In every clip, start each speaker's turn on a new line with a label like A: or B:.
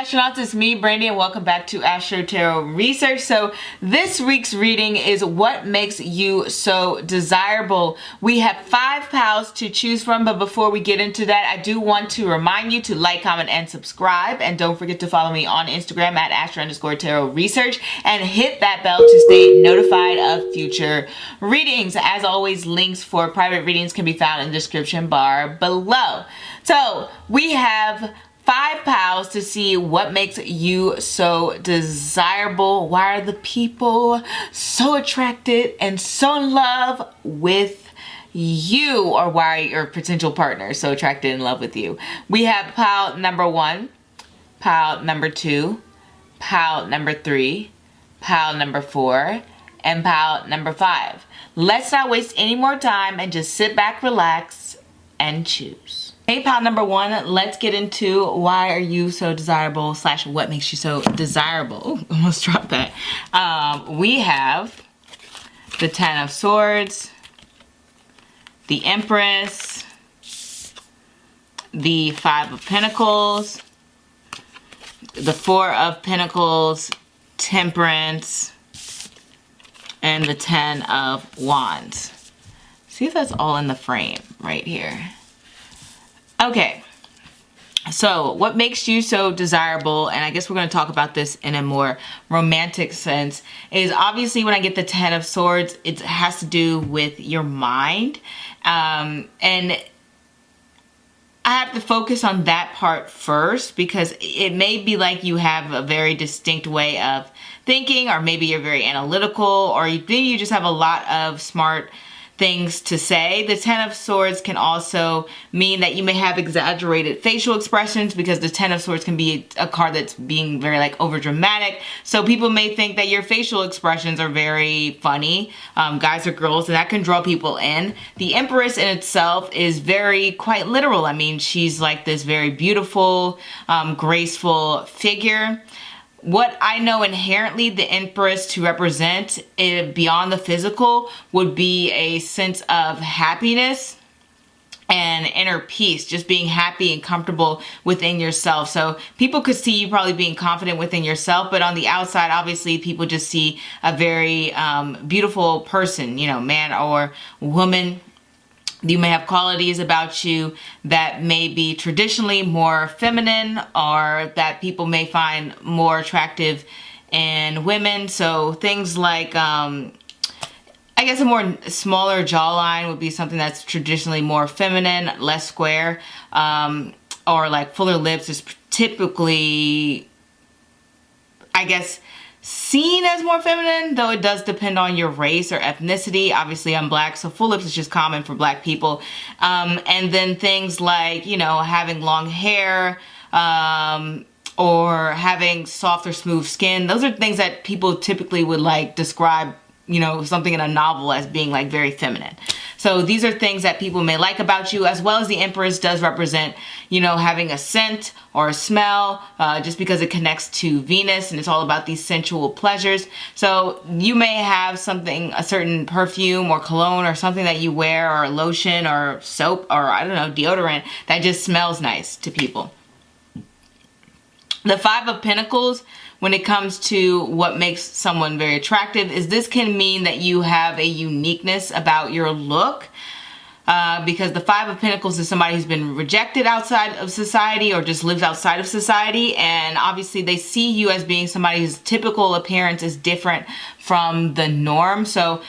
A: astronauts, it's me, Brandy, and welcome back to Astro-Tarot Research. So this week's reading is what makes you so desirable. We have 5 pals to choose from, but before we get into that, I do want to remind you to like, comment, and subscribe. And don't forget to follow me on Instagram at Astro_Tarot Research and hit that bell to stay notified of future readings. As always, links for private readings can be found in the description bar below. So we have 5 pals to see what makes you so desirable. Why are the people so attracted and so in love with you? Or why are your potential partners so attracted and in love with you? We have pal number 1, pal number 2, pal number 3, pal number 4, and pal number 5. Let's not waste any more time and just sit back, relax, and choose. Hey, pal number 1, let's get into why are you so desirable / what makes you so desirable. Ooh, almost dropped that. We have the 10 of Swords, the Empress, the 5 of Pentacles, the 4 of Pentacles, Temperance, and the 10 of Wands. See if that's all in the frame right here. Okay, so what makes you so desirable, and I guess we're going to talk about this in a more romantic sense, is obviously when I get the 10 of Swords, it has to do with your mind, and I have to focus on that part first because it may be like you have a very distinct way of thinking, or maybe you're very analytical, or maybe you just have a lot of smart things to say. The 10 of Swords can also mean that you may have exaggerated facial expressions because the 10 of Swords can be a card that's being very like over dramatic. So people may think that your facial expressions are very funny, guys or girls, and that can draw people in. The Empress in itself is very quite literal. I mean, she's like this very beautiful, graceful figure. What I know inherently the Empress to represent beyond the physical would be a sense of happiness and inner peace, just being happy and comfortable within yourself. So people could see you probably being confident within yourself, but on the outside, obviously, people just see a very beautiful person, you know, man or woman. You may have qualities about you that may be traditionally more feminine or that people may find more attractive in women. So things like, I guess a more smaller jawline would be something that's traditionally more feminine, less square, or like fuller lips is typically, I guess, seen as more feminine, though it does depend on your race or ethnicity. Obviously, I'm black, so full lips is just common for black people. And then things like, you know, having long hair, or having soft or smooth skin. Those are things that people typically would like describe, you know, something in a novel as being like very feminine. So these are things that people may like about you, as well as the Empress does represent, you know, having a scent or a smell, just because it connects to Venus and it's all about these sensual pleasures. So you may have something, a certain perfume or cologne or something that you wear, or lotion or soap or I don't know, deodorant that just smells nice to people. The 5 of Pentacles, when it comes to what makes someone very attractive, is this can mean that you have a uniqueness about your look. Because the 5 of Pentacles is somebody who's been rejected outside of society or just lives outside of society. And obviously they see you as being somebody whose typical appearance is different from the norm. So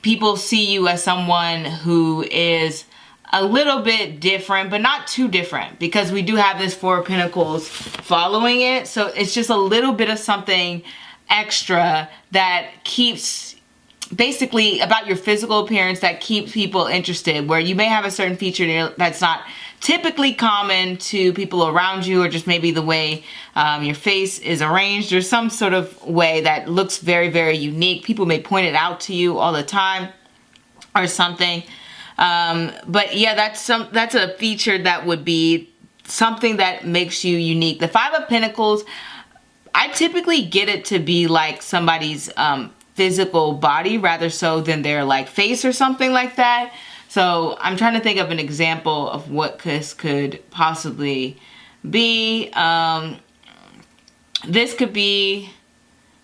A: people see you as someone who is a little bit different, but not too different, because we do have this 4 of Pentacles following it. So it's just a little bit of something extra that keeps, basically about your physical appearance, that keeps people interested, where you may have a certain feature that's not typically common to people around you, or just maybe the way your face is arranged, or some sort of way that looks very, very unique. People may point it out to you all the time or something. But yeah, that's a feature that would be something that makes you unique. The 5 of Pentacles, I typically get it to be like somebody's physical body rather so than their like face or something like that. So I'm trying to think of an example of what this could possibly be. this could be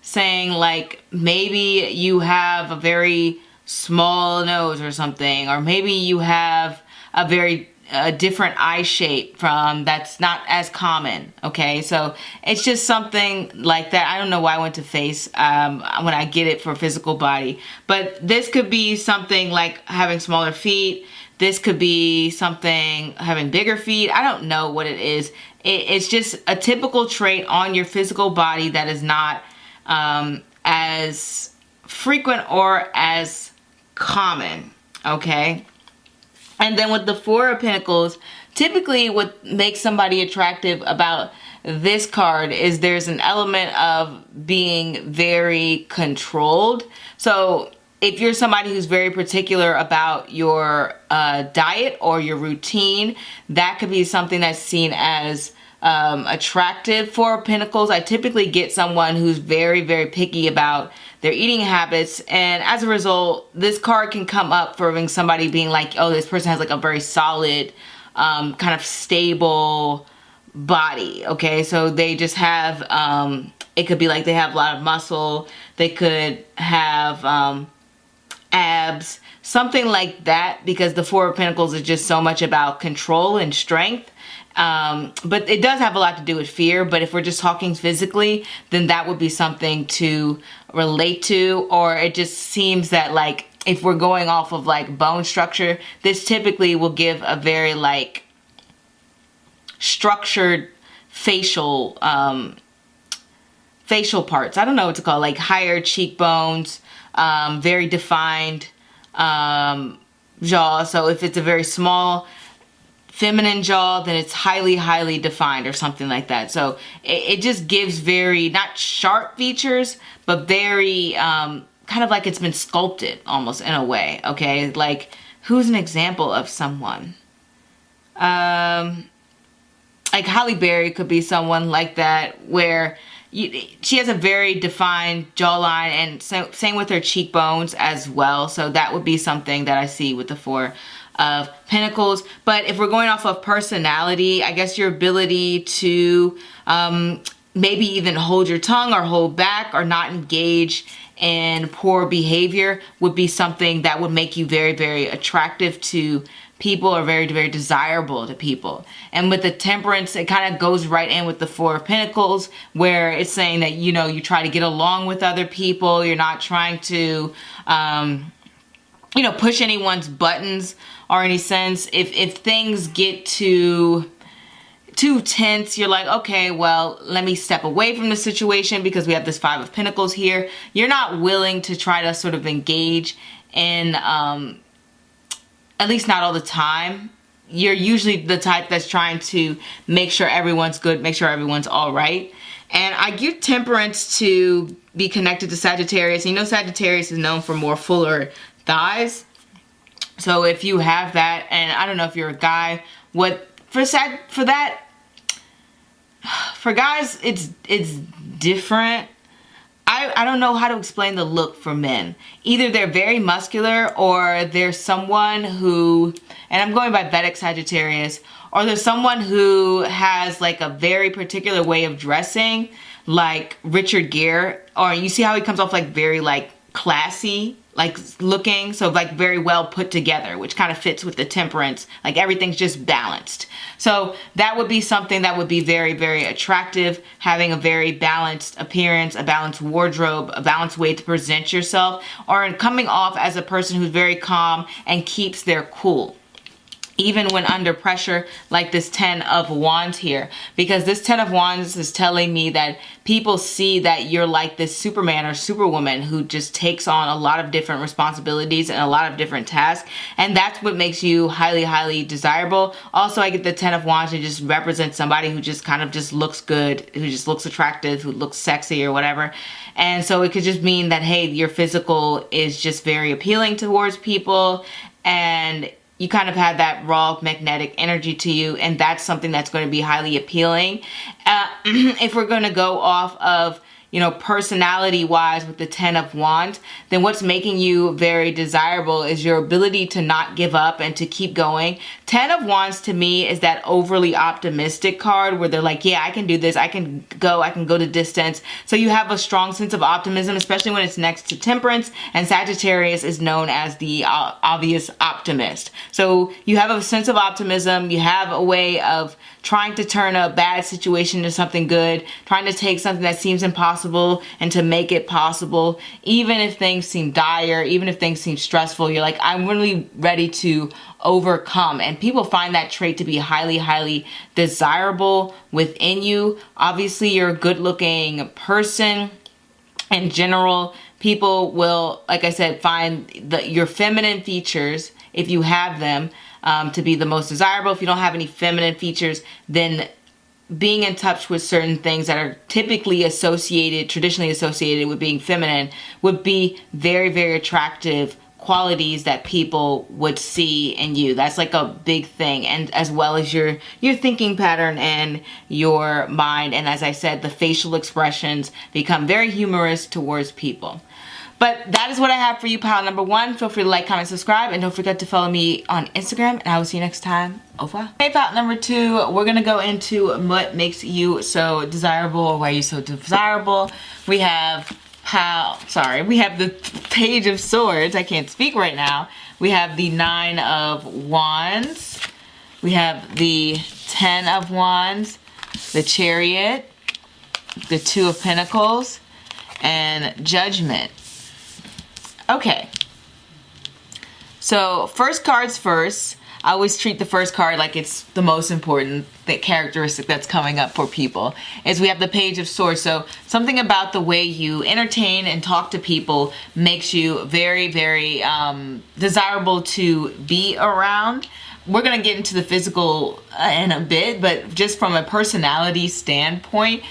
A: saying like maybe you have a very small nose or something, or maybe you have a very different eye shape from that's not as common. Okay, so it's just something like that. I don't know why I went to face when I get it for physical body, but this could be something like having smaller feet. This could be something having bigger feet. I don't know what it is. It's just a typical trait on your physical body that is not as frequent or as common, okay? And then with the Four of Pentacles, typically what makes somebody attractive about this card is there's an element of being very controlled. So if you're somebody who's very particular about your diet or your routine, that could be something that's seen as attractive. Four of Pentacles, I typically get someone who's very, very picky about their eating habits, and as a result, this card can come up for somebody being like, oh, this person has like a very solid, kind of stable body, okay? So they just have, it could be like they have a lot of muscle, they could have abs, something like that, because the Four of Pentacles is just so much about control and strength. But it does have a lot to do with fear. But if we're just talking physically, then that would be something to relate to. Or it just seems that like if we're going off of like bone structure, this typically will give a very like structured facial facial parts. I don't know what to call it, like higher cheekbones, very defined jaw. So if it's a very small feminine jaw, then it's highly defined or something like that. So it just gives very, not sharp features, but very kind of like it's been sculpted almost in a way. Okay, like who's an example of someone? Like Halle Berry could be someone like that, where she has a very defined jawline, and same with her cheekbones as well. So that would be something that I see with the Four of Pentacles. But if we're going off of personality, I guess your ability to maybe even hold your tongue or hold back or not engage in poor behavior would be something that would make you very attractive to people, or very desirable to people. And with the Temperance, it kind of goes right in with the Four of Pentacles, where it's saying that, you know, you try to get along with other people, you're not trying to you know, push anyone's buttons or any sense. If things get too tense, you're like, okay, well, let me step away from the situation, because we have this Five of Pentacles here. You're not willing to try to sort of engage in, at least not all the time. You're usually the type that's trying to make sure everyone's good, make sure everyone's all right. And I get Temperance to be connected to Sagittarius. You know, Sagittarius is known for more fuller thighs. So if you have that, and I don't know if you're a guy, what for that, for guys, it's different. I don't know how to explain the look for men. Either they're very muscular, or there's someone who, and I'm going by Vedic Sagittarius, or there's someone who has like a very particular way of dressing, like Richard Gere, or you see how he comes off like very like classy, like looking, so like very well put together, which kind of fits with the Temperance, like everything's just balanced. So that would be something that would be very attractive, having a very balanced appearance, a balanced wardrobe, a balanced way to present yourself, or coming off as a person who's very calm and keeps their cool, even when under pressure, like this Ten of Wands here. Because this Ten of Wands is telling me that people see that you're like this Superman or Superwoman who just takes on a lot of different responsibilities and a lot of different tasks. And that's what makes you highly desirable. Also, I get the Ten of Wands to just represent somebody who just kind of just looks good, who just looks attractive, who looks sexy or whatever. And so it could just mean that, hey, your physical is just very appealing towards people, and you kind of have that raw magnetic energy to you, and that's something that's going to be highly appealing. If we're going to go off of you know, personality wise with the 10 of Wands, then what's making you very desirable is your ability to not give up and to keep going. 10 of Wands to me is that overly optimistic card where they're like, yeah, I can do this. I can go the distance. So you have a strong sense of optimism, especially when it's next to Temperance, and Sagittarius is known as the obvious optimist. So you have a sense of optimism. You have a way of trying to turn a bad situation into something good, trying to take something that seems impossible and to make it possible. Even if things seem dire, even if things seem stressful, you're like, I'm really ready to overcome. And people find that trait to be highly, highly desirable within you. Obviously, you're a good looking person. In general, people will, like I said, find your feminine features, if you have them, to be the most desirable. If you don't have any feminine features, then being in touch with certain things that are typically traditionally associated with being feminine would be very, very attractive qualities that people would see in you. That's like a big thing. And as well as your thinking pattern and your mind. And as I said, the facial expressions become very humorous towards people. But that is what I have for you, pile number 1. Feel free to like, comment, subscribe, and don't forget to follow me on Instagram, and I will see you next time. Au revoir. Okay, pile number 2, we're going to go into what makes you so desirable, or why you're so desirable. We have the Page of Swords. I can't speak right now. We have the 9 of Wands. We have the 10 of Wands, the Chariot, the 2 of Pentacles, and Judgment. Okay, so first cards first. I always treat the first card like it's the most important characteristic that's coming up for people. Is we have the Page of Swords. So something about the way you entertain and talk to people makes you very, very desirable to be around. We're going to get into the physical in a bit, but just from a personality standpoint,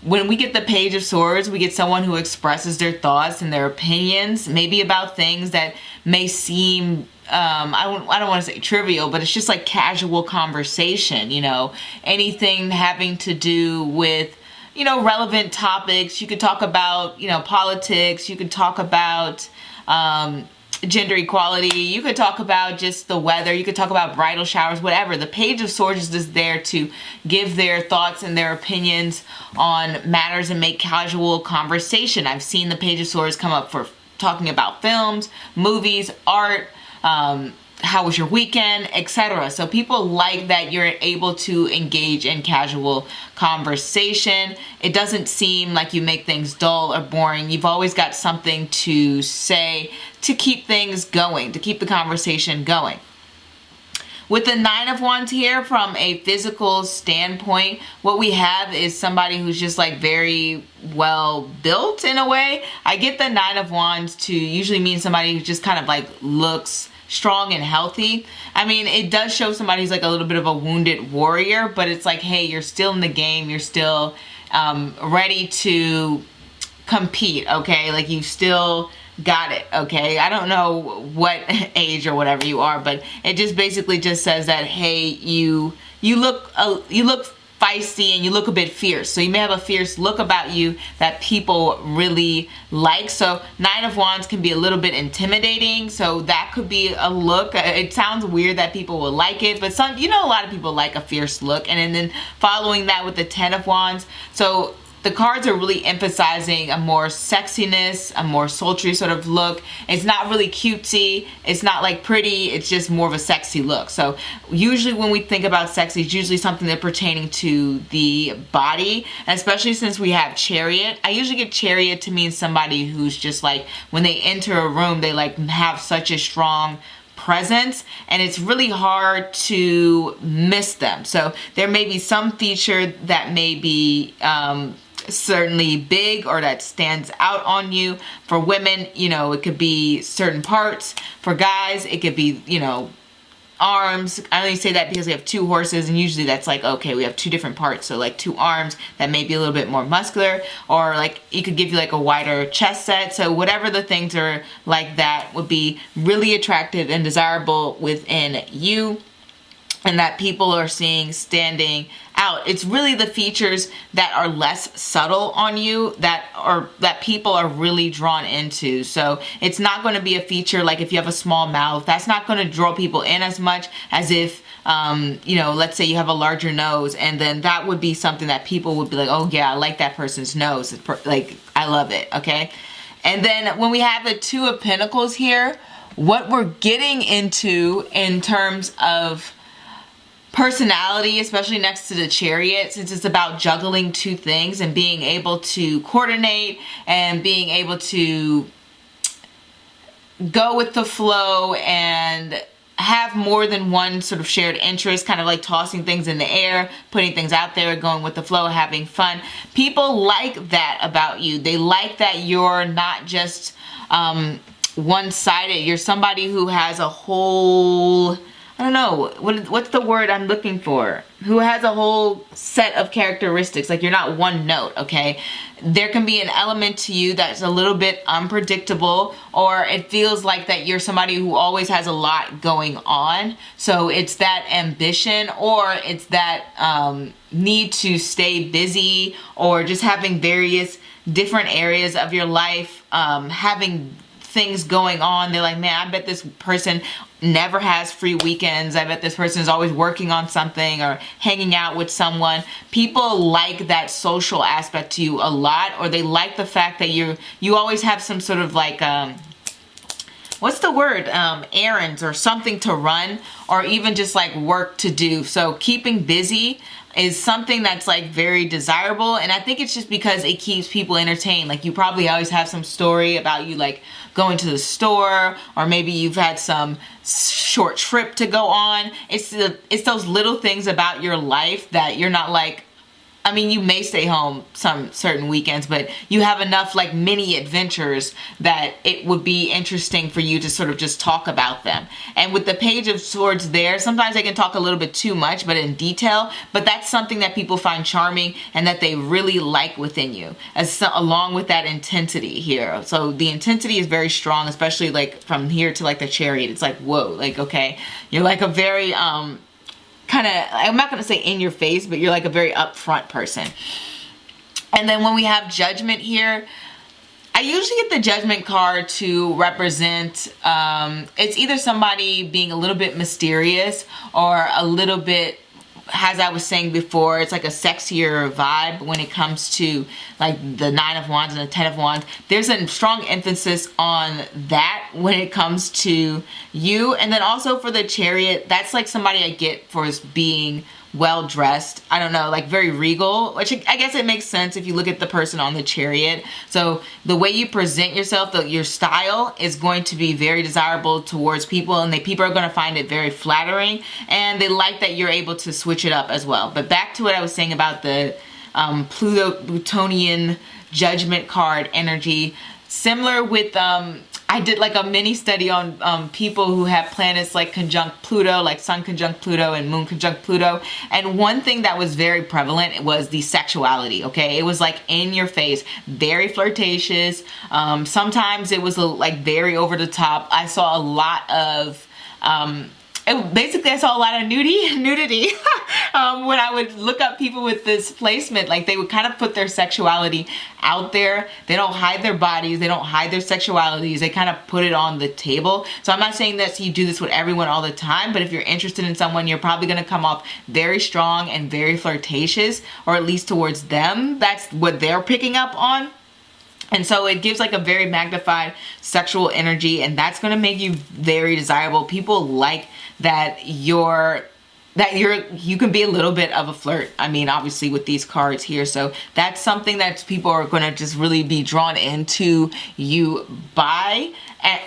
A: when we get the Page of Swords, we get someone who expresses their thoughts and their opinions, maybe about things that may seem, I don't want to say trivial, but it's just like casual conversation, you know, anything having to do with, you know, relevant topics. You could talk about, you know, politics. You could talk about gender equality. You could talk about just the weather. You could talk about bridal showers, whatever. The Page of Swords is just there to give their thoughts and their opinions on matters and make casual conversation. I've seen the Page of Swords come up for talking about films, movies, art, how was your weekend, etc. So people like that you're able to engage in casual conversation. It doesn't seem like you make things dull or boring. You've always got something to say to keep things going, to keep the conversation going. With the 9 of Wands here, from a physical standpoint, what we have is somebody who's just like very well built in a way. I get the 9 of Wands to usually mean somebody who just kind of like looks strong and healthy. I mean, it does show somebody who's like a little bit of a wounded warrior, but it's like, hey, you're still in the game. You're still ready to compete, okay? Like you still got it, okay? I don't know what age or whatever you are, but it just basically just says that, hey, you look feisty and you look a bit fierce. So you may have a fierce look about you that people really like. So 9 of Wands can be a little bit intimidating. So that could be a look. It sounds weird that people will like it, but a lot of people like a fierce look. And then following that with the 10 of Wands. So the cards are really emphasizing a more sexiness, a more sultry sort of look. It's not really cutesy. It's not like pretty. It's just more of a sexy look. So usually when we think about sexy, it's usually something that's pertaining to the body. And especially since we have Chariot. I usually get Chariot to mean somebody who's just like, when they enter a room, they like have such a strong presence, and it's really hard to miss them. So there may be some feature that may be certainly big or that stands out on you. For women, it could be certain parts. For guys, it could be, arms. I only say that because we have 2 horses, and usually that's like, okay, we have 2 different parts. So like 2 arms that may be a little bit more muscular, or like it could give you like a wider chest set. So whatever the things are like that would be really attractive and desirable within you. and that people are seeing standing out. It's really the features that are less subtle on you that people are really drawn into. So it's not going to be a feature like if you have a small mouth, that's not going to draw people in as much as if you know, let's say you have a larger nose, and then that would be something that people would be like, oh yeah, I like that person's nose. Like, I love it. Okay. And then when we have the Two of Pentacles here, what we're getting into in terms of personality, especially next to the Chariot, since it's about juggling two things and being able to coordinate and being able to go with the flow and have more than one sort of shared interest, kind of like tossing things in the air, putting things out there, going with the flow, having fun. People like that about you. They like that you're not just one-sided. You're somebody who has a whole, I don't know, what's the word I'm looking for? Who has a whole set of characteristics. Like, you're not one note, okay? There can be an element to you that's a little bit unpredictable, or it feels like that you're somebody who always has a lot going on. So it's that ambition, or it's that need to stay busy, or just having various different areas of your life, having things going on. They're like, man, I bet this person never has free weekends. I bet this person is always working on something or hanging out with someone. People like that social aspect to you a lot, or they like the fact that you always have some sort of like what's the word, errands or something to run, or even just like work to do. So keeping busy is something that's like very desirable, and I think it's just because it keeps people entertained. Like, you probably always have some story about you like going to the store, or maybe you've had some short trip to go on. It's those little things about your life that you're not like, I mean, you may stay home some certain weekends, but you have enough like mini adventures that it would be interesting for you to sort of just talk about them. And with the Page of Swords there, sometimes they can talk a little bit too much, but in detail, but that's something that people find charming and that they really like within you, along with that intensity here. So the intensity is very strong, especially like from here to like the Chariot. It's like, whoa, like, okay, you're like a very, kind of, I'm not going to say in your face, but you're like a very upfront person. And then when we have Judgment here, I usually get the Judgment card to represent, it's either somebody being a little bit mysterious, or a little bit, as I was saying before, it's like a sexier vibe when it comes to like the Nine of Wands and the Ten of Wands. There's a strong emphasis on that when it comes to you. And then also for the Chariot, that's like somebody I get for being well dressed. I don't know, like very regal, which I guess it makes sense if you look at the person on the Chariot. So the way you present yourself, your style is going to be very desirable towards people, and people are going to find it very flattering, and they like that you're able to switch it up as well. But back to what I was saying about the Plutonian Judgment card energy, similar with I did like a mini study on people who have planets like conjunct Pluto, like Sun conjunct Pluto and Moon conjunct Pluto. And one thing that was very prevalent was the sexuality, okay? It was like in your face, very flirtatious. Sometimes it was like very over the top. I saw a lot of basically I saw a lot of nudity when I would look up people with this placement. Like, they would kind of put their sexuality out there. They don't hide their bodies, they don't hide their sexualities, they kind of put it on the table. So I'm not saying that you do this with everyone all the time, but if you're interested in someone, you're probably going to come off very strong and very flirtatious, or at least towards them. That's what they're picking up on. And so it gives like a very magnified sexual energy, and that's going to make you very desirable. People like that you can be a little bit of a flirt. I mean, obviously with these cards here. So that's something that people are going to just really be drawn into you by. And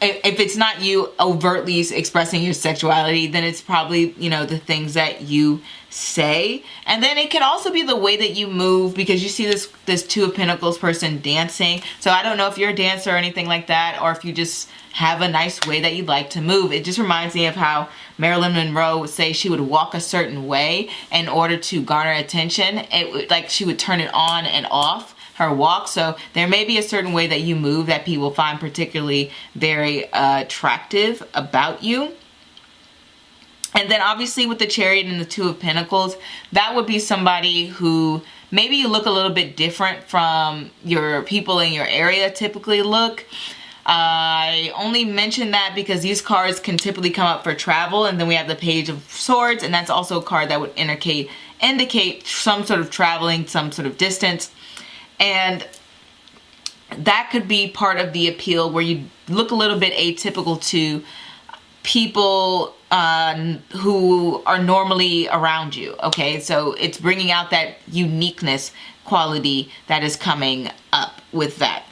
A: if it's not you overtly expressing your sexuality, then it's probably, you know, the things that you say. And then it can also be the way that you move, because you see this Two of Pentacles person dancing. So I don't know if you're a dancer or anything like that, or if you just have a nice way that you like to move. It just reminds me of how Marilyn Monroe would say she would walk a certain way in order to garner attention. It would, like, she would turn it on and off her walk. So there may be a certain way that you move that people find particularly very attractive about you. And then obviously with the Chariot and the Two of Pentacles, that would be somebody who maybe you look a little bit different from your people in your area typically look. I only mention that because these cards can typically come up for travel, and then we have the Page of Swords, and that's also a card that would indicate some sort of traveling, some sort of distance. And that could be part of the appeal, where you look a little bit atypical to people who are normally around you. Okay, so it's bringing out that uniqueness quality that is coming up with that.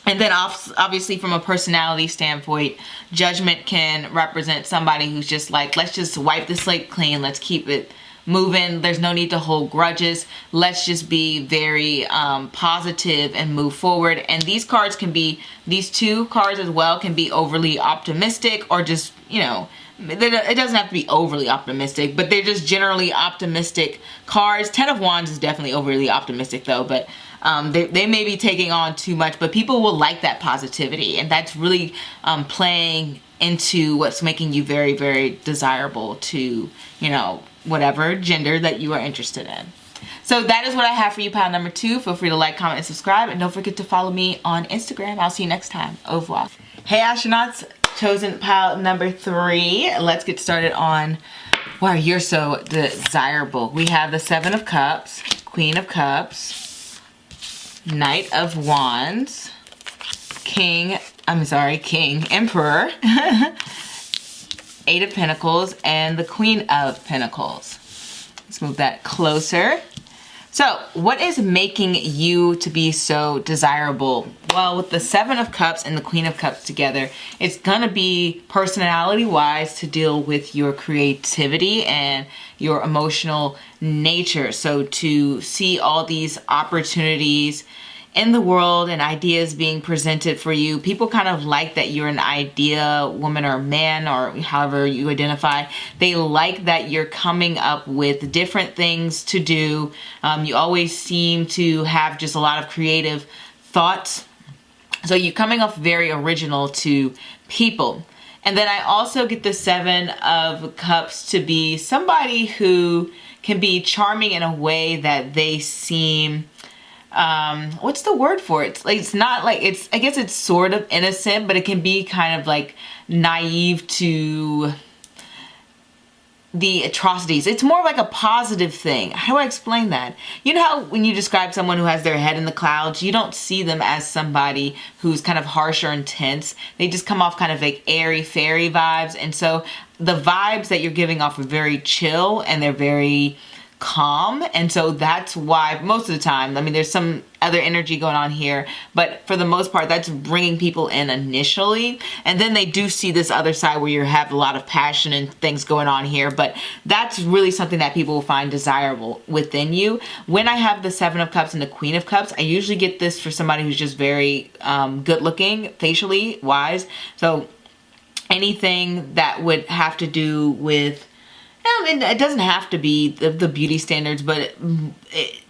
A: And then obviously from a personality standpoint, Judgment can represent somebody who's just like, let's just wipe the slate clean, let's keep it moving, there's no need to hold grudges, let's just be very positive and move forward. And these cards can be, these two cards as well, can be overly optimistic, or just, you know, it doesn't have to be overly optimistic, but they're just generally optimistic cards. Ten of Wands is definitely overly optimistic though, but they may be taking on too much, but people will like that positivity, and that's really playing into what's making you very, very desirable to, you know, whatever gender that you are interested in. So that is what I have for you, pile number 2. Feel free to like, comment, and subscribe, and don't forget to follow me on Instagram. I'll see you next time. Au revoir. Hey astronauts, chosen pile number 3. Let's get started on why you're so desirable. We have the Seven of Cups, Queen of Cups, Knight of Wands, King, Emperor, Eight of Pentacles, and the Queen of Pentacles. Let's move that closer. So, what is making you to be so desirable? Well, with the Seven of Cups and the Queen of Cups together, it's gonna be personality-wise to deal with your creativity and your emotional nature. So to see all these opportunities in the world and ideas being presented for you, people kind of like that you're an idea woman or man, or however you identify. They like that you're coming up with different things to do. You always seem to have just a lot of creative thoughts. So you're coming off very original to people. And then I also get the Seven of Cups to be somebody who can be charming in a way that they seem, what's the word for it? It's not like, I guess it's sort of innocent, but it can be kind of like naive to the atrocities. It's more like a positive thing. How do I explain that? You know how when you describe someone who has their head in the clouds, you don't see them as somebody who's kind of harsh or intense. They just come off kind of like airy fairy vibes. And so the vibes that you're giving off are very chill, and they're very calm. And so that's why most of the time, I mean, there's some other energy going on here, but for the most part, that's bringing people in initially. And then they do see this other side where you have a lot of passion and things going on here, but that's really something that people will find desirable within you. When I have the Seven of Cups and the Queen of Cups, I usually get this for somebody who's just very good looking, facially wise. So anything that would have to do with, it doesn't have to be the beauty standards, but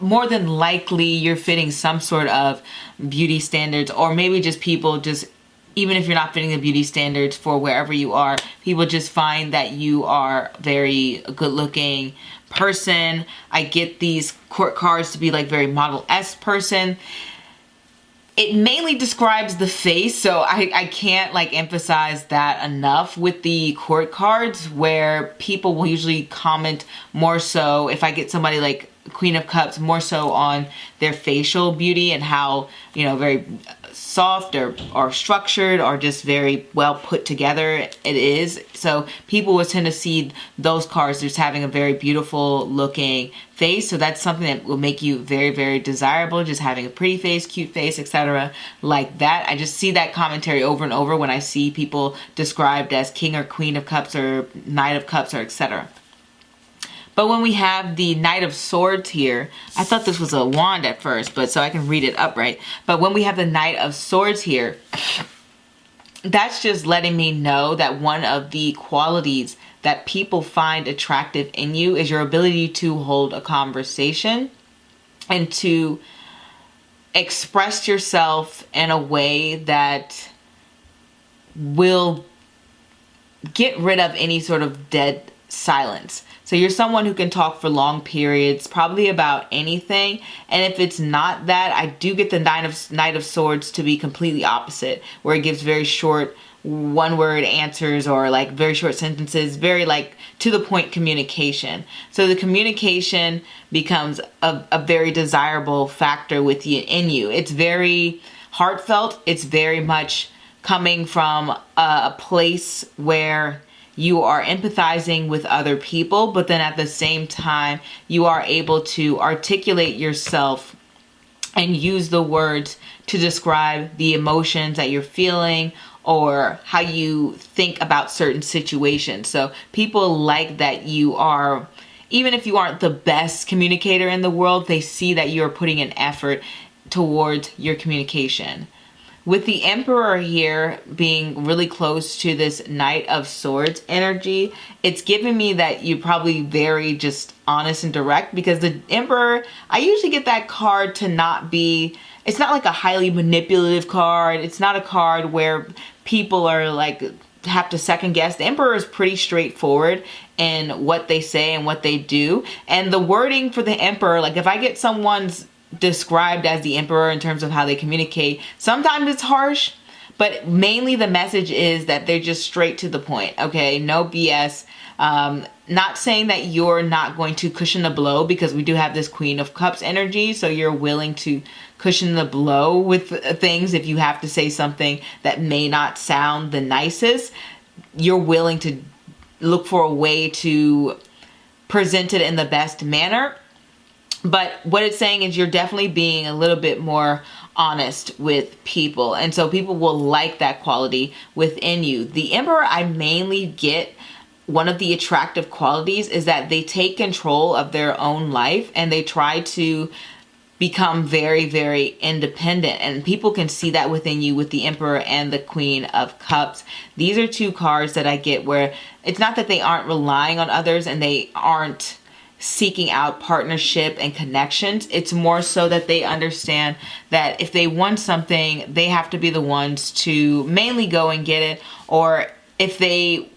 A: more than likely you're fitting some sort of beauty standards, or maybe just people just, even if you're not fitting the beauty standards for wherever you are, people just find that you are a very good looking person. I get these court cards to be like very model-esque person. It mainly describes the face, so I can't like emphasize that enough with the court cards, where people will usually comment more so, if I get somebody like Queen of Cups, more so on their facial beauty and how, you know, very soft or structured or just very well put together it is. So people will tend to see those cards just having a very beautiful looking face. So that's something that will make you very, very desirable, just having a pretty face, cute face, etc. like that. I just see that commentary over and over when I see people described as King or Queen of Cups or Knight of Cups or etc. But when we have the Knight of Swords here, I thought this was a wand at first, but so I can read it upright. But when we have the Knight of Swords here, that's just letting me know that one of the qualities that people find attractive in you is your ability to hold a conversation and to express yourself in a way that will get rid of any sort of dead silence. So you're someone who can talk for long periods, probably about anything. And if it's not that, I do get the Knight of Swords to be completely opposite, where it gives very short one-word answers or like very short sentences, very like to the point communication. So the communication becomes a very desirable factor with you in you. It's very heartfelt. It's very much coming from a place where you are empathizing with other people, but then at the same time, you are able to articulate yourself and use the words to describe the emotions that you're feeling or how you think about certain situations. So people like that you are, even if you aren't the best communicator in the world, they see that you're putting an effort towards your communication. With the Emperor here being really close to this Knight of Swords energy, it's giving me that you're probably very just honest and direct, because the Emperor, I usually get that card to not be, it's not like a highly manipulative card. It's not a card where people are like, have to second guess. The Emperor is pretty straightforward in what they say and what they do. And the wording for the Emperor, like if I get someone's described as the Emperor in terms of how they communicate, sometimes it's harsh, but mainly the message is that they're just straight to the point. Okay, no BS. Not saying that you're not going to cushion the blow, because we do have this Queen of Cups energy, so you're willing to cushion the blow with things. If you have to say something that may not sound the nicest, you're willing to look for a way to present it in the best manner. But what it's saying is you're definitely being a little bit more honest with people. And so people will like that quality within you. The Emperor, I mainly get, one of the attractive qualities is that they take control of their own life and they try to become very, very independent. And people can see that within you with the Emperor and the Queen of Cups. These are two cards that I get where it's not that they aren't relying on others and they aren't seeking out partnership and connections. It's more so that they understand that if they want something, they have to be the ones to mainly go and get it. Or if they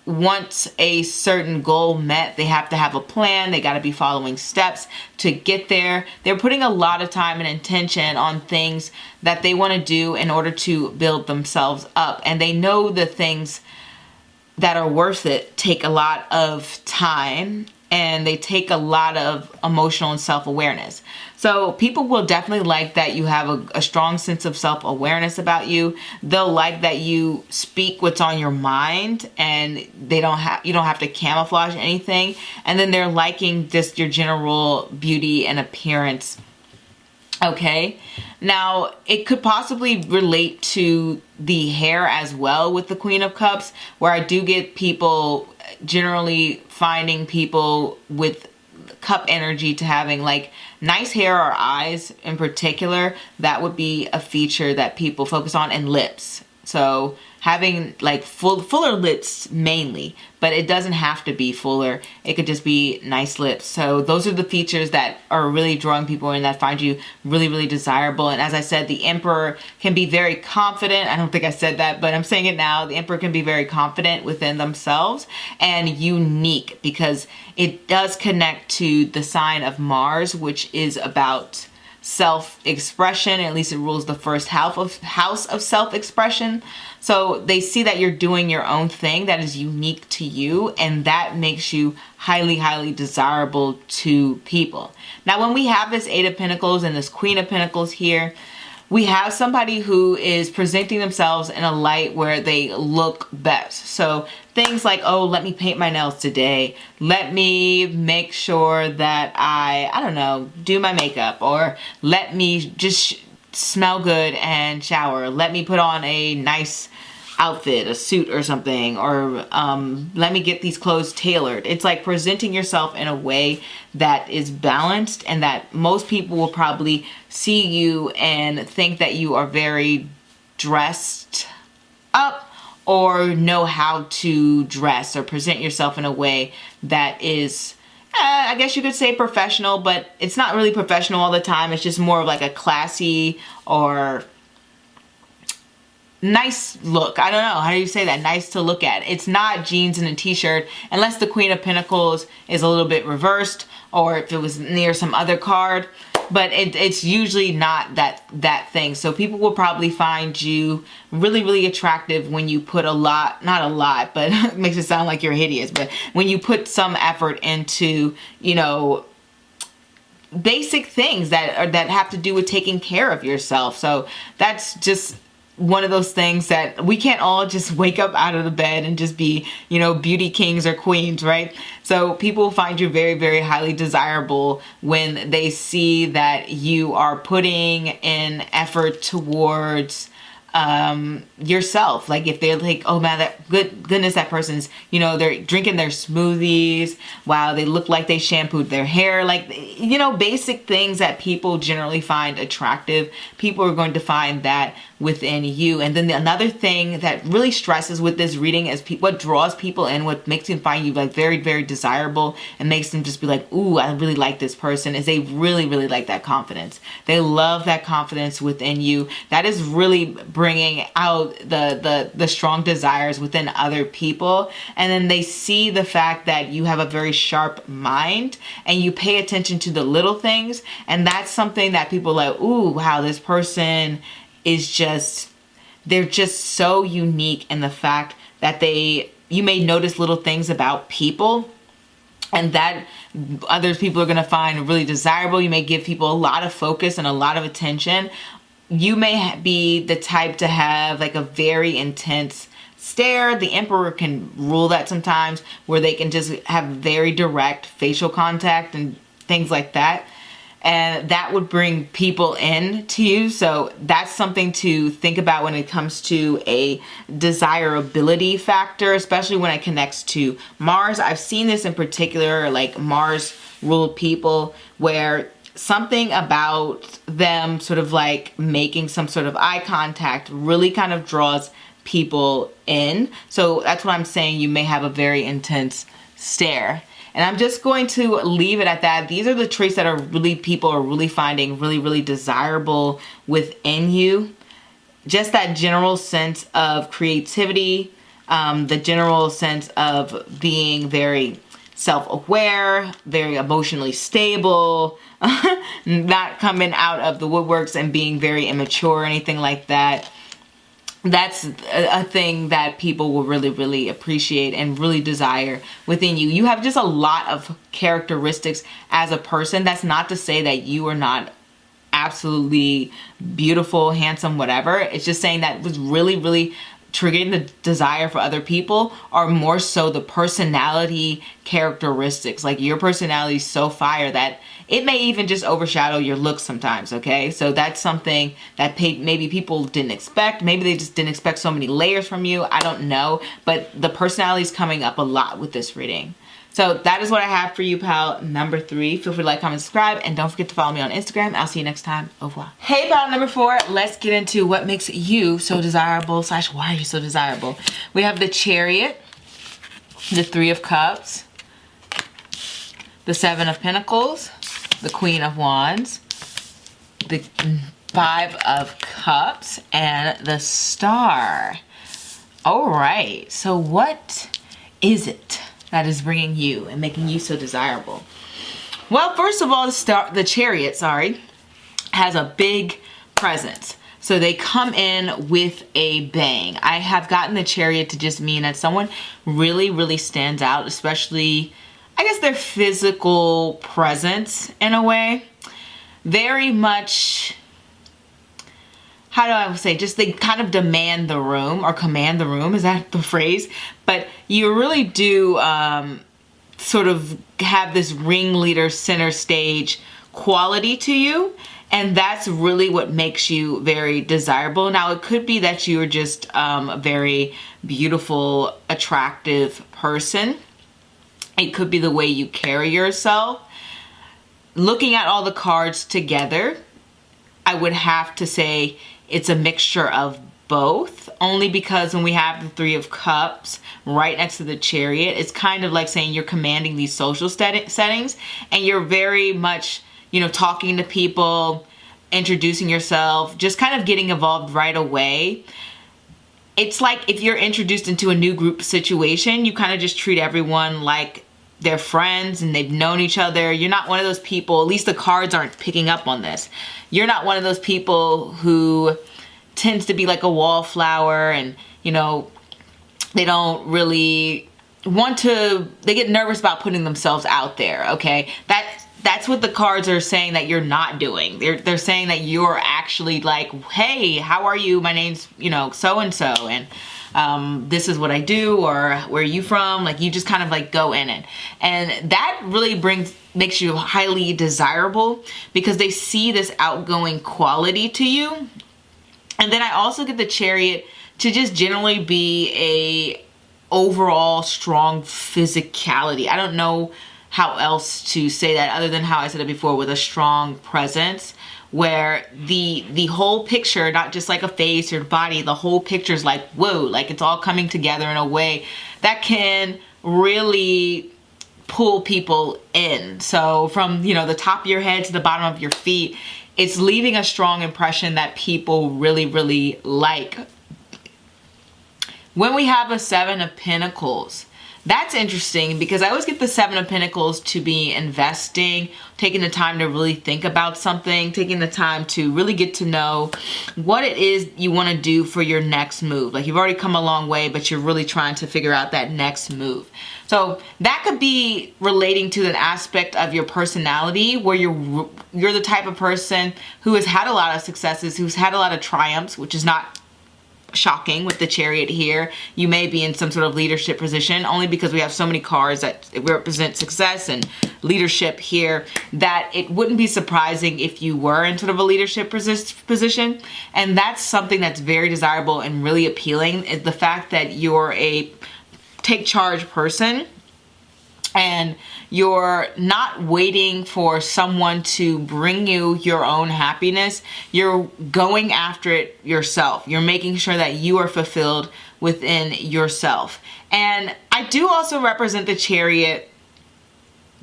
A: want a certain goal met, they have to have a plan. They got to be following steps to get there. They're putting a lot of time and intention on things that they want to do in order to build themselves up. And they know the things that are worth it take a lot of time, and they take a lot of emotional and self-awareness. So people will definitely like that you have a strong sense of self-awareness about you. They'll like that you speak what's on your mind and you don't have to camouflage anything. And then they're liking just your general beauty and appearance. Okay, now it could possibly relate to the hair as well with the Queen of Cups, where I do get people generally finding people with cup energy to having like nice hair or eyes in particular. That would be a feature that people focus on, and lips. So having like fuller lips mainly, but it doesn't have to be fuller. It could just be nice lips. So those are the features that are really drawing people in, that find you really, really desirable. And as I said, the Emperor can be very confident. I don't think I said that, but I'm saying it now. The Emperor can be very confident within themselves and unique, because it does connect to the sign of Mars, which is about self-expression. At least it rules the first house of self-expression. So they see that you're doing your own thing that is unique to you, and that makes you highly, highly desirable to people. Now, when we have this Eight of Pentacles and this Queen of Pentacles here, we have somebody who is presenting themselves in a light where they look best. So things like, oh, let me paint my nails today. Let me make sure that I don't know, do my makeup. Or let me just smell good and shower. Let me put on a nice outfit, a suit or something. Or let me get these clothes tailored. It's like presenting yourself in a way that is balanced, and that most people will probably see you and think that you are very dressed up, or know how to dress or present yourself in a way that is, I guess you could say professional, but it's not really professional all the time. It's just more of like a classy or nice look. I don't know, how do you say that? Nice to look at. It's not jeans and a t-shirt, unless the Queen of Pentacles is a little bit reversed, or if it was near some other card. But it's usually not that thing. So people will probably find you really, really attractive when you put a lot, not a lot, but it makes it sound like you're hideous, but when you put some effort into, you know, basic things that have to do with taking care of yourself. So that's just one of those things that we can't all just wake up out of the bed and just be, you know, beauty kings or queens, right? So people find you very, very highly desirable when they see that you are putting in effort towards yourself. Like if they're like, oh man, that goodness, that person's, you know, they're drinking their smoothies. Wow, they look like they shampooed their hair. Like, you know, basic things that people generally find attractive. People are going to find that within you. And then another thing that really stresses with this reading is what draws people in, what makes them find you like very, very desirable and makes them just be like, ooh, I really like this person, is they really, really like that confidence. They love that confidence within you. That is really bringing out the strong desires within other people. And then they see the fact that you have a very sharp mind and you pay attention to the little things. And that's something that people are like, ooh, wow, this person is just, they're just so unique in the fact that you may notice little things about people and that other people are going to find really desirable. You may give people a lot of focus and a lot of attention. You may be the type to have like a very intense stare. The Emperor can rule that sometimes, where they can just have very direct facial contact and things like that. And that would bring people in to you. So that's something to think about when it comes to a desirability factor, especially when it connects to Mars. I've seen this in particular, like Mars ruled people, where something about them sort of like making some sort of eye contact really kind of draws people in. So that's what I'm saying. You may have a very intense stare. And I'm just going to leave it at that. These are the traits that are really, people are really finding really, really desirable within you. Just that general sense of creativity, the general sense of being very self-aware, very emotionally stable, not coming out of the woodworks and being very immature or anything like that. That's a thing that people will really, really appreciate and really desire within you. You have just a lot of characteristics as a person. That's not to say that you are not absolutely beautiful, handsome, whatever. It's just saying that was really, really triggering the desire for other people, or more so the personality characteristics. Like your personality is so fire that it may even just overshadow your looks sometimes, okay? So that's something that maybe people didn't expect. Maybe they just didn't expect so many layers from you. I don't know. But the personality is coming up a lot with this reading. So that is what I have for you, pal number 3. Feel free to like, comment, subscribe, and don't forget to follow me on Instagram. I'll see you next time. Au revoir. Hey, pal number 4. Let's get into what makes you so desirable / why are you so desirable. We have the Chariot, the 3 of Cups, the 7 of Pentacles, the Queen of Wands, the 5 of Cups, and the Star. All right, so what is it that is bringing you and making you so desirable? Well, first of all, the Chariot, has a big presence. So they come in with a bang. I have gotten the Chariot to just mean that someone really, really stands out, especially, I guess, their physical presence in a way. Very much, how do I say, just they kind of demand the room, or command the room, is that the phrase? But you really do sort of have this ringleader, center stage quality to you. And that's really what makes you very desirable. Now, it could be that you're just a very beautiful, attractive person. It could be the way you carry yourself. Looking at all the cards together, I would have to say it's a mixture of both, only because when we have the 3 of Cups right next to the Chariot, it's kind of like saying you're commanding these social settings, and you're very much, you know, talking to people, introducing yourself, just kind of getting involved right away. it's like if you're introduced into a new group situation, you kind of just treat everyone like they're friends and they've known each other. You're not one of those people, at least the cards aren't picking up on this. You're not one of those people who tends to be like a wallflower and, you know, they don't really want to, they get nervous about putting themselves out there, okay? That's what the cards are saying that you're not doing. They're saying that you're actually like, hey, how are you? My name's, you know, so-and-so, and this is what I do, or where are you from? Like, you just kind of like go in it. And that really makes you highly desirable because they see this outgoing quality to you. And then I also get the Chariot to just generally be a overall strong physicality. I don't know how else to say that other than how I said it before, with a strong presence, where the whole picture, not just like a face or body, the whole picture is like, whoa, like it's all coming together in a way that can really pull people in. So from, you know, the top of your head to the bottom of your feet, it's leaving a strong impression that people really, really like. When we have a Seven of Pentacles, that's interesting because I always get the Seven of Pentacles to be investing, taking the time to really think about something, taking the time to really get to know what it is you want to do for your next move. Like, you've already come a long way, but you're really trying to figure out that next move. So that could be relating to an aspect of your personality where you're the type of person who has had a lot of successes, who's had a lot of triumphs, which is not shocking with the Chariot here. You may be in some sort of leadership position, only because we have so many cards that represent success and leadership here, that it wouldn't be surprising if you were in sort of a leadership position. And that's something that's very desirable and really appealing, is the fact that you're a take charge person and you're not waiting for someone to bring you your own happiness. You're going after it yourself. You're making sure that you are fulfilled within yourself. And I do also represent the Chariot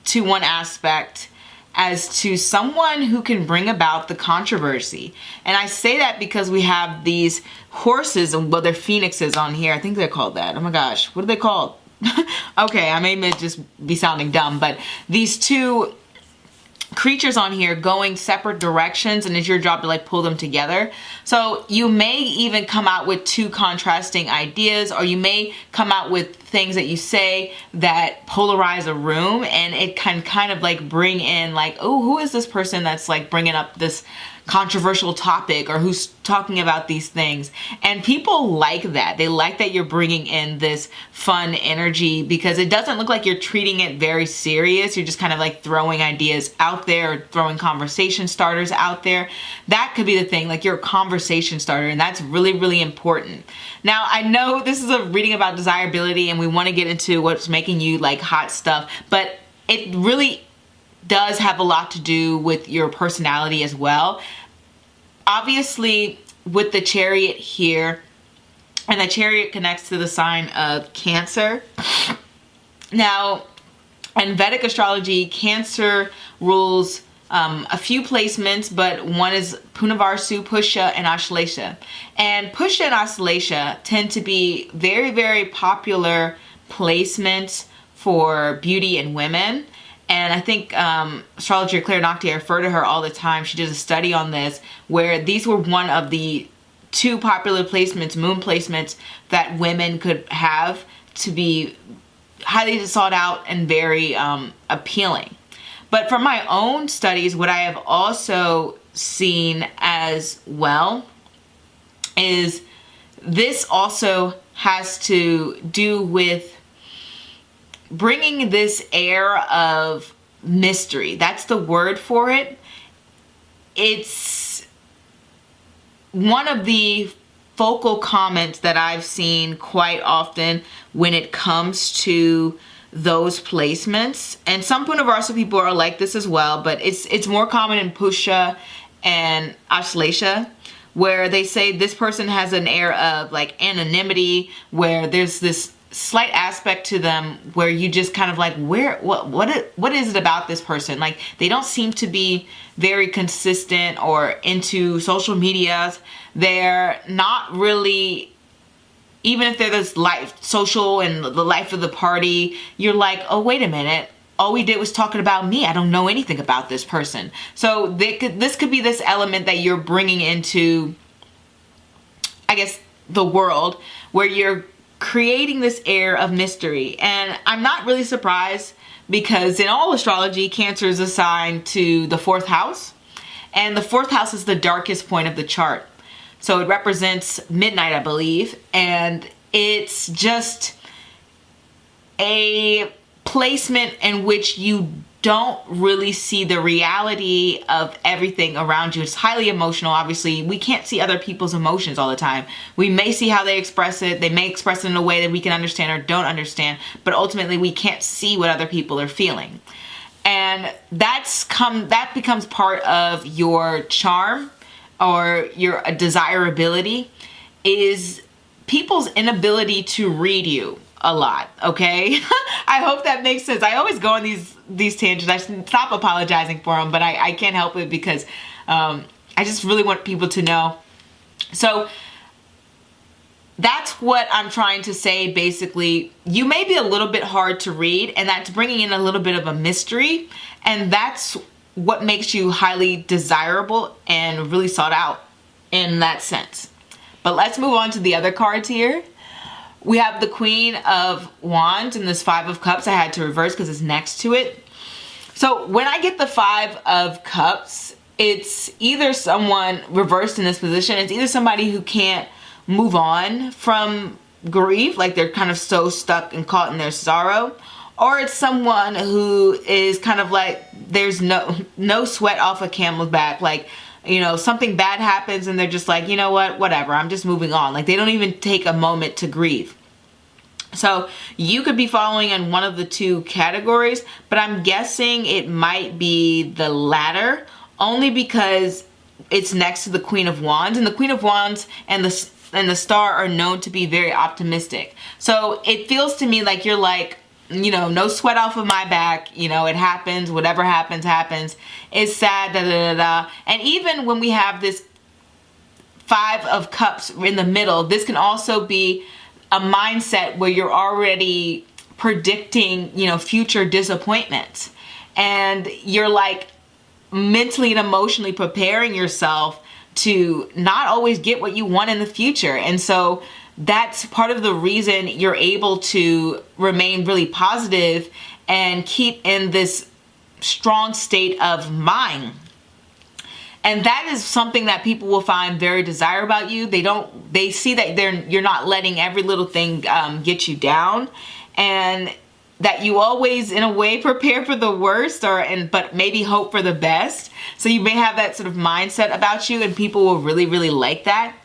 A: to one aspect as to someone who can bring about the controversy. And I say that because we have these horses, well, they're phoenixes on here. I think they're called that. Oh my gosh, what are they called? Okay, I may just be sounding dumb, but these two creatures on here going separate directions, and it's your job to like pull them together. So you may even come out with two contrasting ideas, or you may come out with things that you say that polarize a room, and it can kind of like bring in like, oh, who is this person that's like bringing up this controversial topic, or who's talking about these things. And people like that. They like that you're bringing in this fun energy, because it doesn't look like you're treating it very serious. You're just kind of like throwing ideas out there, or throwing conversation starters out there. That could be the thing, like you're a conversation starter, and that's really, really important. Now, I know this is a reading about desirability and we want to get into what's making you like hot stuff, but it really does have a lot to do with your personality as well. Obviously, with the Chariot here, and the Chariot connects to the sign of Cancer. Now, in Vedic astrology, Cancer rules a few placements, but one is Punavarsu, Pusha, and Ashlesha. And Pusha and Ashlesha tend to be very, very popular placements for beauty and women. And I think astrologer Claire Nocte, I refer to her all the time. She did a study on this where these were one of the two popular placements, moon placements, that women could have to be highly sought out and very appealing. But from my own studies, what I have also seen as well is this also has to do with bringing this air of mystery. That's the word for it. It's one of the focal comments that I've seen quite often when it comes to those placements. And some Punavarsu people are like this as well, but it's more common in Pusha and Ashlesha, where they say this person has an air of like anonymity, where there's this slight aspect to them where you just kind of like, what is it about this person? Like, they don't seem to be very consistent or into social media. They're not really even if they're this life, social and the life of the party, you're like, oh, wait a minute. All we did was talking about me. I don't know anything about this person. So this could be this element that you're bringing into, I guess, the world, where you're creating this air of mystery. And I'm not really surprised, because in all astrology, Cancer is assigned to the 4th house. And the 4th house is the darkest point of the chart. So it represents midnight, I believe. And it's just a placement in which you don't really see the reality of everything around you. It's highly emotional. Obviously, we can't see other people's emotions all the time. We may see how they express it. They may express it in a way that we can understand or don't understand, but ultimately we can't see what other people are feeling. And that becomes part of your charm or your desirability, is people's inability to read you a lot, okay? I hope that makes sense. I always go on these tangents. I should stop apologizing for them, but I can't help it, because I just really want people to know. So that's what I'm trying to say. Basically, you may be a little bit hard to read, and that's bringing in a little bit of a mystery, and that's what makes you highly desirable and really sought out in that sense. But let's move on to the other cards here. We have the Queen of Wands and this 5 of Cups. I had to reverse because it's next to it. So when I get the 5 of Cups, it's either someone reversed in this position. It's either somebody who can't move on from grief, like they're kind of so stuck and caught in their sorrow, or it's someone who is kind of like, there's no sweat off a camel's back. Like, you know, something bad happens and they're just like, you know what, whatever, I'm just moving on. Like, they don't even take a moment to grieve. So you could be following in one of the two categories, but I'm guessing it might be the latter, only because it's next to the Queen of Wands, and the Queen of Wands and the Star are known to be very optimistic. So it feels to me like you're like, you know, no sweat off of my back, you know, it happens, whatever happens, happens. It's sad, da da da da. And even when we have this 5 of Cups in the middle, this can also be a mindset where you're already predicting, you know, future disappointments. And you're like mentally and emotionally preparing yourself to not always get what you want in the future. And so that's part of the reason you're able to remain really positive and keep in this strong state of mind. And that is something that people will find very desirable about you. They see that you're not letting every little thing get you down, and that you always, in a way, prepare for the worst, but maybe hope for the best. So you may have that sort of mindset about you, and people will really, really like that.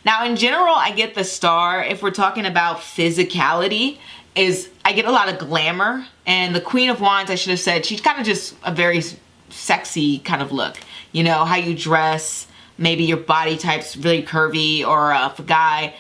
A: Now, in general, I get the Star, if we're talking about physicality, I get a lot of glamour. And the Queen of Wands, I should have said, she's kind of just a very sexy kind of look. You know, how you dress, maybe your body type's really curvy, or if a guy,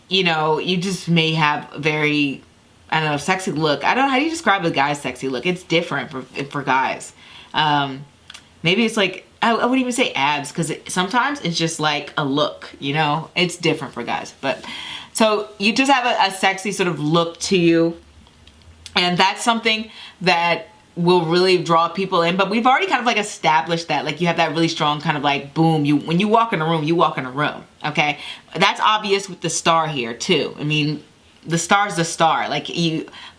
A: you know, you just may have a very, I don't know, sexy look. I don't know, how do you describe a guy's sexy look? It's different for guys. Maybe it's like, I wouldn't even say abs, because sometimes it's just like a look, you know? It's different for guys. But so you just have a sexy sort of look to you. And that's something that will really draw people in. But we've already kind of like established that. Like, you have that really strong kind of like, boom, when you walk in a room, you walk in a room, okay? That's obvious with the Star here too. I mean, the Star's the Star. Like,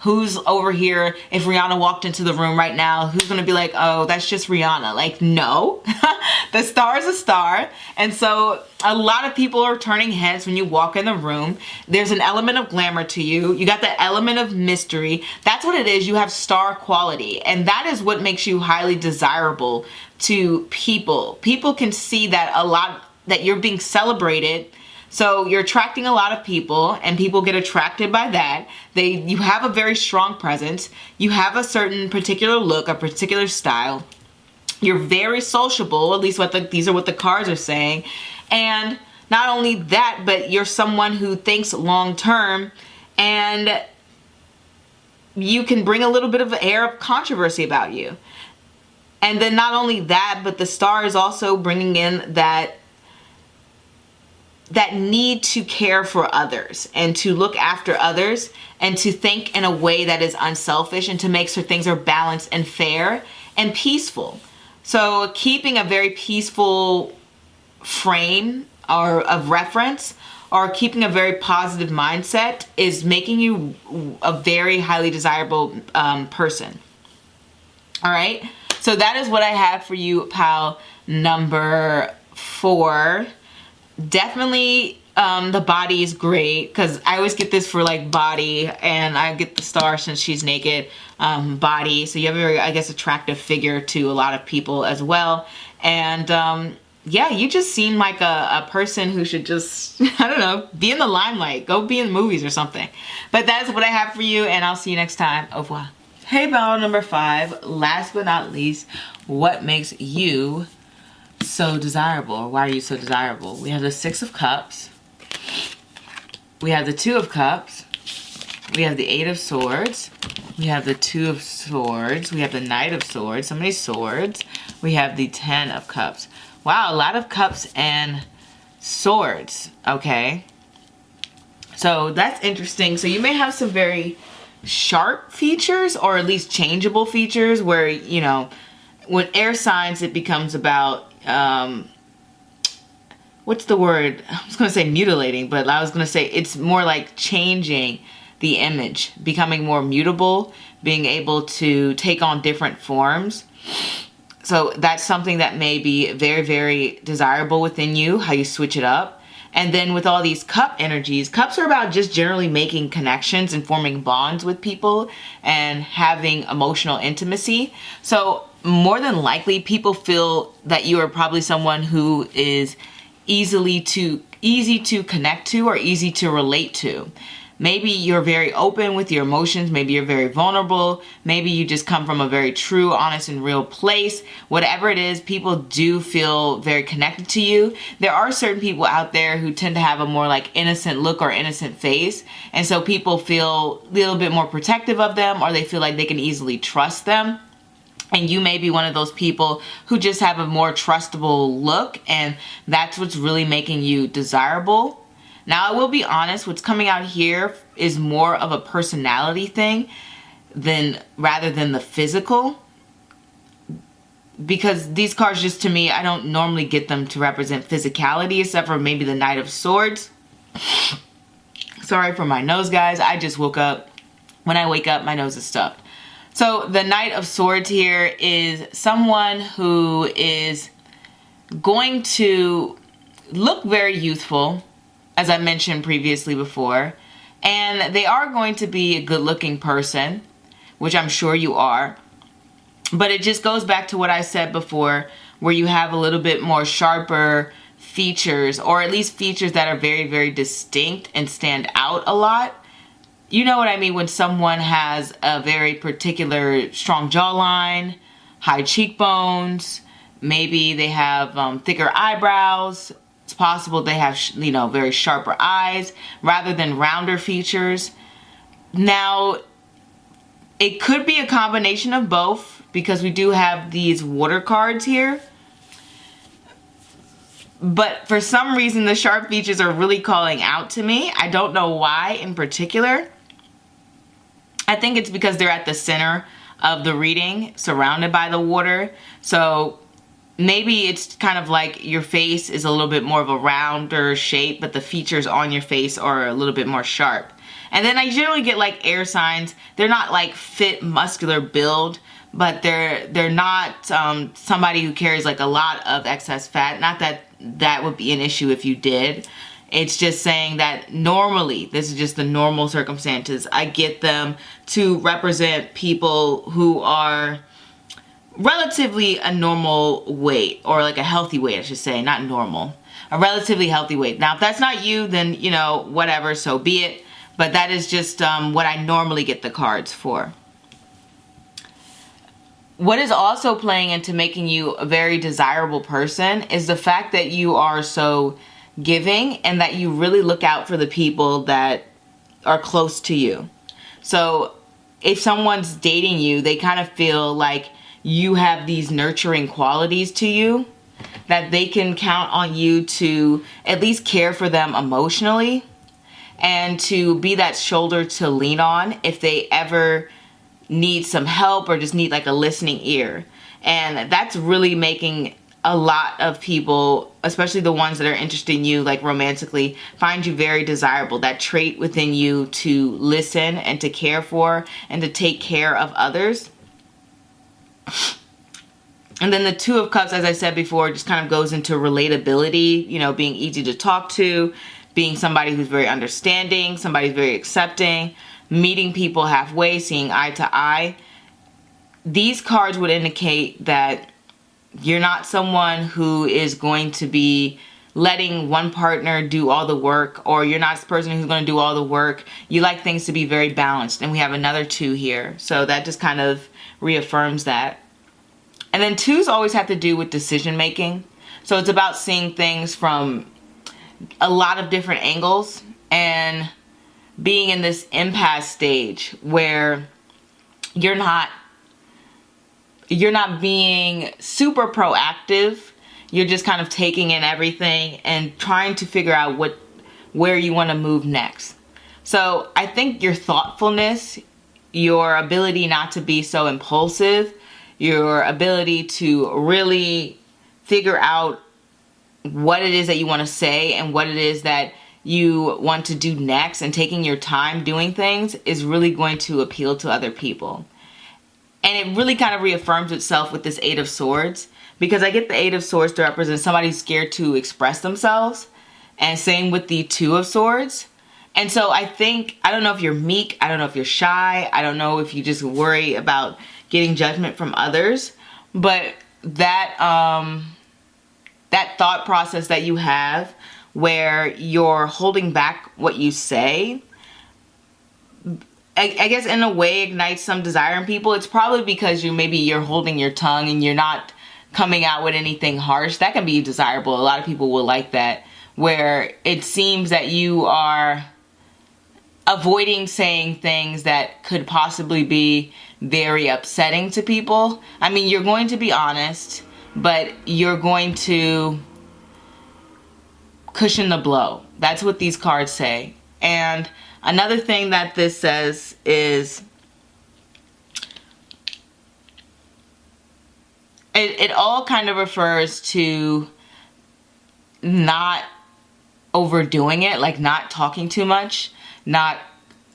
A: who's over here, if Rihanna walked into the room right now, who's gonna be like, oh, that's just Rihanna? Like, no. The Star is a star. And so a lot of people are turning heads when you walk in the room. There's an element of glamour to you. You got the element of mystery. That's what it is. You have star quality. And that is what makes you highly desirable to people. People can see that that you're being celebrated. So you're attracting a lot of people, and people get attracted by that. You have a very strong presence. You have a certain particular look, a particular style. You're very sociable, at least these are what the cards are saying. And not only that, but you're someone who thinks long term, and you can bring a little bit of an air of controversy about you. And then not only that, but the Star is also bringing in that that need to care for others and to look after others and to think in a way that is unselfish and to make sure things are balanced and fair and peaceful. So keeping a very peaceful frame or of reference, or keeping a very positive mindset, is making you a very highly desirable person. All right, so that is what I have for you, pal number 4. Definitely the body is great, because I always get this for like body, and I get the star since she's naked, body. So you have a very, I guess, attractive figure to a lot of people as well. And yeah, you just seem like a person who should just, I don't know, be in the limelight. Go be in the movies or something. But that's what I have for you, and I'll see you next time. Au revoir. Hey, battle number 5. Last but not least, what makes you so desirable, or why are you so desirable? We have the 6 of Cups. We have the 2 of Cups. We have the 8 of Swords. We have the 2 of Swords. We have the Knight of Swords. So many swords. We have the 10 of Cups. Wow, a lot of cups and swords. Okay. So that's interesting. So you may have some very sharp features, or at least changeable features, where, you know, with air signs it becomes about what's the word? I was going to say mutilating, but I was going to say it's more like changing the image, becoming more mutable, being able to take on different forms. So that's something that may be very, very desirable within you, how you switch it up. And then with all these cup energies, cups are about just generally making connections and forming bonds with people and having emotional intimacy. So more than likely, people feel that you are probably someone who is easy to connect to, or easy to relate to. Maybe you're very open with your emotions. Maybe you're very vulnerable. Maybe you just come from a very true, honest, and real place. Whatever it is, people do feel very connected to you. There are certain people out there who tend to have a more like innocent look or innocent face. And so people feel a little bit more protective of them, or they feel like they can easily trust them. And you may be one of those people who just have a more trustable look, and that's what's really making you desirable. Now, I will be honest, what's coming out here is more of a personality thing rather than the physical. Because these cards, just to me, I don't normally get them to represent physicality, except for maybe the Knight of Swords. Sorry for my nose, guys. I just woke up. When I wake up, my nose is stuffed. So the Knight of Swords here is someone who is going to look very youthful, as I mentioned previously before, and they are going to be a good-looking person, which I'm sure you are. But it just goes back to what I said before, where you have a little bit more sharper features, or at least features that are very, very distinct and stand out a lot. You know what I mean when someone has a very particular strong jawline, high cheekbones, maybe they have thicker eyebrows. It's possible they have, you know, very sharper eyes rather than rounder features. Now, it could be a combination of both, because we do have these water cards here. But for some reason, the sharp features are really calling out to me. I don't know why in particular. I think it's because they're at the center of the reading, surrounded by the water. So maybe it's kind of like your face is a little bit more of a rounder shape, but the features on your face are a little bit more sharp. And then I generally get like air signs. They're not like fit, muscular build, but they're not somebody who carries like a lot of excess fat. Not that that would be an issue if you did. It's just saying that normally, this is just the normal circumstances, I get them to represent people who are relatively a normal weight, or like a healthy weight, I should say, not normal. A relatively healthy weight. Now, if that's not you, then, you know, whatever, so be it. But that is just what I normally get the cards for. What is also playing into making you a very desirable person is the fact that you are so giving, and that you really look out for the people that are close to you. So if someone's dating you, they kind of feel like you have these nurturing qualities to you. that they can count on you to at least care for them emotionally and to be that shoulder to lean on if they ever need some help or just need like a listening ear. And that's really making a lot of people, especially the ones that are interested in you like romantically, find you very desirable. That trait within you to listen and to care for and to take care of others. And then the Two of Cups, as I said before, just kind of goes into relatability, you know, being easy to talk to, being somebody who's very understanding, somebody who's very accepting, meeting people halfway, seeing eye to eye. These cards would indicate that you're not someone who is going to be letting one partner do all the work, or you're not this person who's going to do all the work. You like things to be very balanced, and we have another 2 here. So that just kind of reaffirms that. And then 2s always have to do with decision making. So it's about seeing things from a lot of different angles and being in this impasse stage where you're not being super proactive. You're just kind of taking in everything and trying to figure out where you want to move next. So I think your thoughtfulness, your ability not to be so impulsive, your ability to really figure out what it is that you want to say and what it is that you want to do next, and taking your time doing things is really going to appeal to other people. And it really kind of reaffirms itself with this 8 of Swords, because I get the 8 of Swords to represent somebody who's scared to express themselves, and same with the 2 of Swords. And so I don't know if you're meek, I don't know if you're shy, I don't know if you just worry about getting judgment from others, but that that thought process that you have where you're holding back what you say, I guess in a way ignites some desire in people. It's probably because you're holding your tongue and you're not coming out with anything harsh. That can be desirable. A lot of people will like that, where it seems that you are avoiding saying things that could possibly be very upsetting to people. I mean, you're going to be honest, but you're going to cushion the blow. That's what these cards say. And another thing that this says is it all kind of refers to not overdoing it, like not talking too much, not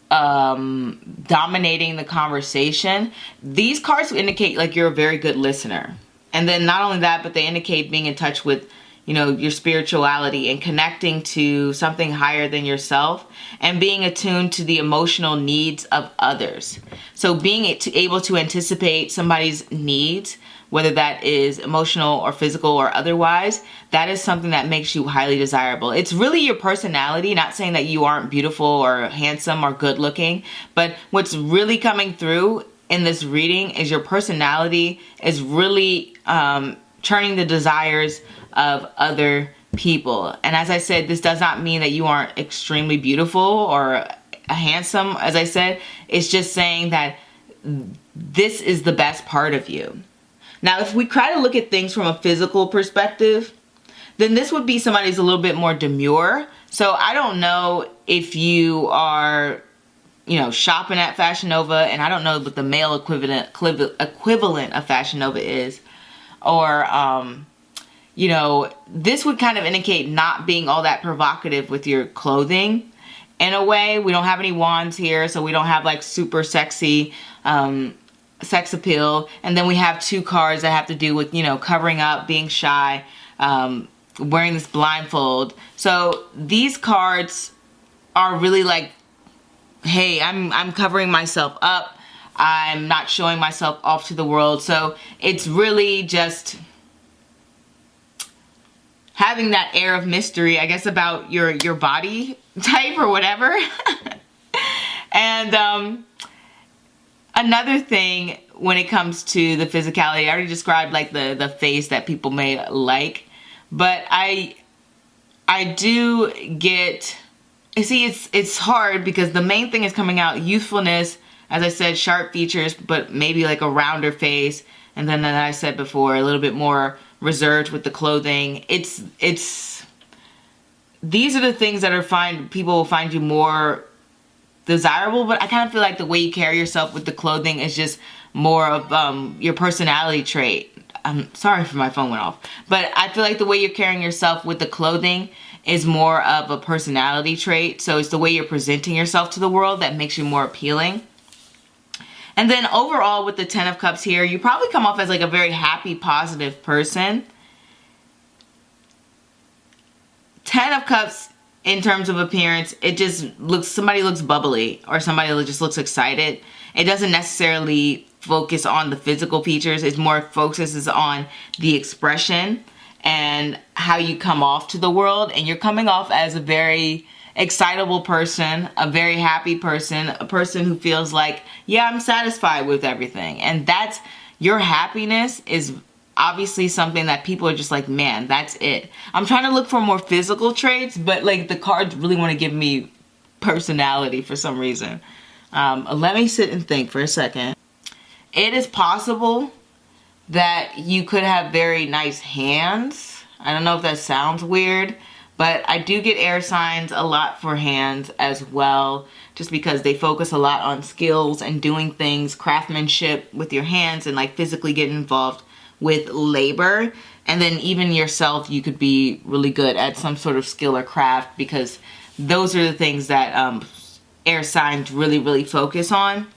A: dominating the conversation. These cards indicate like you're a very good listener. And then not only that, but they indicate being in touch with, you know, your spirituality and connecting to something higher than yourself and being attuned to the emotional needs of others. So being able to anticipate somebody's needs, whether that is emotional or physical or otherwise, that is something that makes you highly desirable. It's really your personality, not saying that you aren't beautiful or handsome or good looking, but what's really coming through in this reading is your personality is really turning the desires of other people. And as I said, this does not mean that you aren't extremely beautiful or handsome. As I said, it's just saying that this is the best part of you. Now, if we try to look at things from a physical perspective, then this would be somebody who's a little bit more demure. So I don't know if you are, you know, shopping at Fashion Nova, and I don't know what the male equivalent of Fashion Nova is, or you know, this would kind of indicate not being all that provocative with your clothing. In a way, we don't have any wands here, so we don't have like super sexy sex appeal. And then we have 2 cards that have to do with, you know, covering up, being shy, wearing this blindfold. So these cards are really like, hey, I'm covering myself up. I'm not showing myself off to the world. So it's really just having that air of mystery, I guess, about your body type or whatever. And another thing when it comes to the physicality, I already described like the face that people may like, but I do get, you see, it's hard because the main thing is coming out youthfulness, as I said, sharp features, but maybe like a rounder face. And then as I said before, a little bit more reserved with the clothing. These are the things that people will find you more desirable, but I kind of feel like the way you carry yourself with the clothing is just more of your personality trait. I'm sorry if my phone went off, but I feel like the way you're carrying yourself with the clothing is more of a personality trait. So it's the way you're presenting yourself to the world that makes you more appealing. And then overall with the 10 of Cups here, you probably come off as like a very happy, positive person. 10 of Cups in terms of appearance, it just looks, somebody looks bubbly or somebody just looks excited. It doesn't necessarily focus on the physical features. It more focuses on the expression and how you come off to the world. And you're coming off as a very excitable person, a very happy person, a person who feels like, yeah, I'm satisfied with everything. And that's, your happiness is obviously something that people are just like, man, that's it. I'm trying to look for more physical traits, but like the cards really want to give me personality for some reason. Let me sit and think for a second. It is possible that you could have very nice hands. I don't know if that sounds weird, but I do get air signs a lot for hands as well, just because they focus a lot on skills and doing things, craftsmanship with your hands, and like physically getting involved with labor. And then even yourself, you could be really good at some sort of skill or craft, because those are the things that air signs really focus on.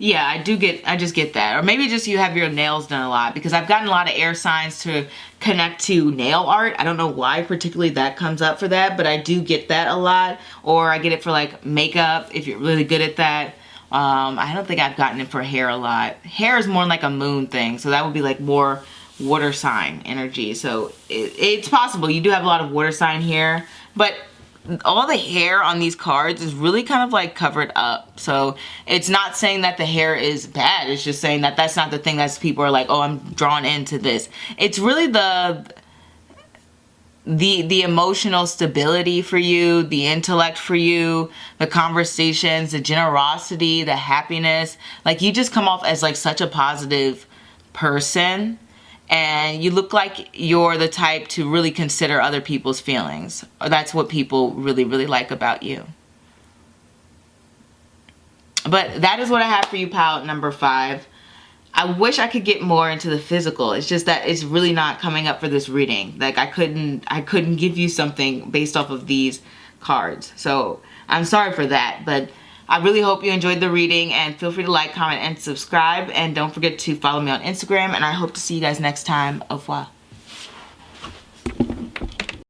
A: Yeah, I just get that. Or maybe just you have your nails done a lot, because I've gotten a lot of air signs to connect to nail art. I don't know why particularly that comes up for that, but I do get that a lot. Or I get it for like makeup, if you're really good at that. I don't think I've gotten it for hair a lot. Hair is more like a moon thing, so that would be like more water sign energy. So it's possible you do have a lot of water sign here, but all the hair on these cards is really kind of like covered up. So it's not saying that the hair is bad. It's just saying that that's not the thing that people are like, oh, I'm drawn into this. It's really the emotional stability for you, the intellect for you, the conversations, the generosity, the happiness. Like, you just come off as like such a positive person. And you look like you're the type to really consider other people's feelings. That's what people really like about you. But that is what I have for you, pal number 5. I wish I could get more into the physical. It's just that it's really not coming up for this reading. Like, I couldn't give you something based off of these cards. So I'm sorry for that, but I really hope you enjoyed the reading, and feel free to like, comment, and subscribe. And don't forget to follow me on Instagram, and I hope to see you guys next time. Au revoir.